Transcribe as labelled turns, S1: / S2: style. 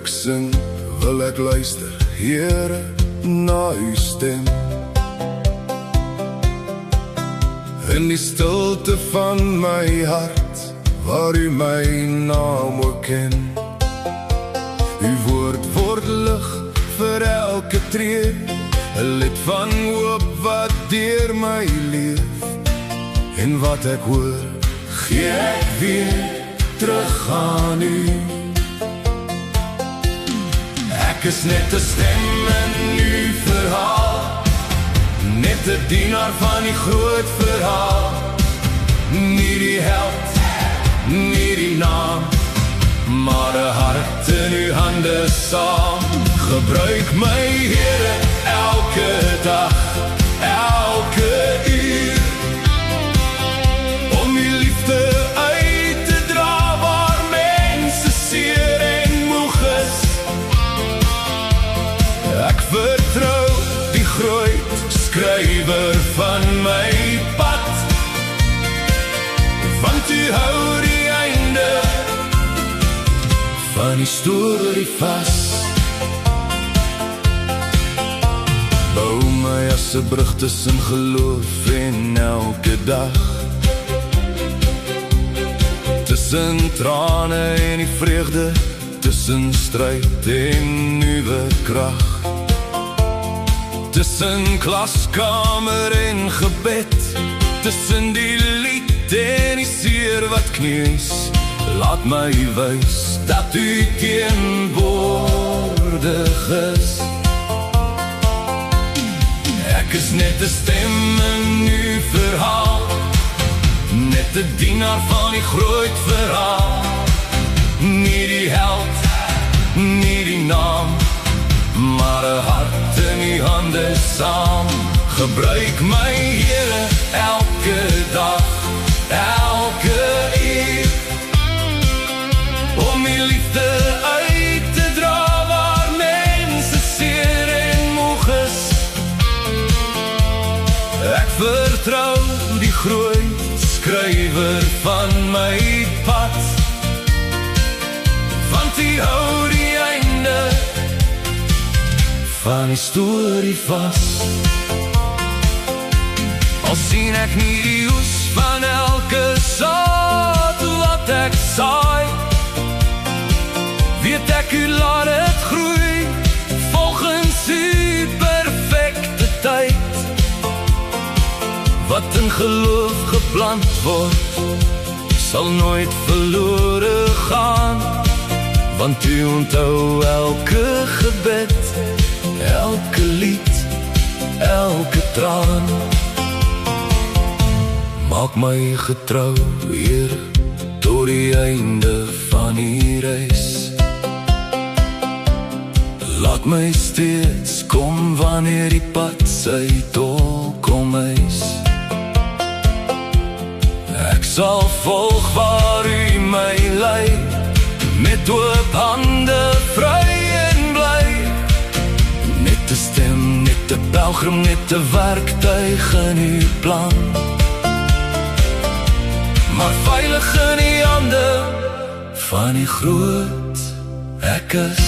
S1: ek sing, wil ek luister, Here, na u stem. In die stilte van my hart, waar u my naam ook ken. U woord word lig vir elke tree, 'n lied van hoop wat deur my leef. En wat ek hoor, gee ek weer terug aan u. Ek is net 'n stem in u verhaal, net 'n dienaar van die groot verhaal. Nie die held, nie die naam, maar 'n hart in uw hande saam. Gebruik my, Here, elke dag, elke uur, om uw liefde uit te dra waar mense seer en moeg is. Ek vertrou die groot skrywer van my pad, want u hou die einde van die storie vas. Bou my as 'n brug tussen geloof en elke dag, tussen trane en die vreugde, tussen stryd en nuwe krag, tussen klaskamer en gebed, tussen die lied en die seer wat knies. Laat my wys dat u teenwoordig is. Ek is net 'n stem in uw verhaal, net 'n dienaar van die groot verhaal. Nie die held, nie die naam, maar 'n hart in uw hande saam. Gebruik my, Here, elke dag, elke uur, om uw liefde uit te dra waar mense seer en moeg is. Ek vertrou die groot skrywer van my pad, want u hou die einde van die storie vas. Al sien ek nie die oes van elke saad wat ek saai, weet ek u laat het groei volgens u perfekte tyd. Wat in geloof geplant word, sal nooit verlore gaan, want u onthou elke gebed, elke lied, elke traan. Maak my getrou, Here, tot die einde van die reis. Laat my steeds kom wanneer die pad sy tol kom eis. Ek sal volg waar u my lei, met oop hande vry en bly. Net 'n stem, net 'n pelgrim, net 'n werktuig in uw plan, maar veilig in die hande van die groot Ek is.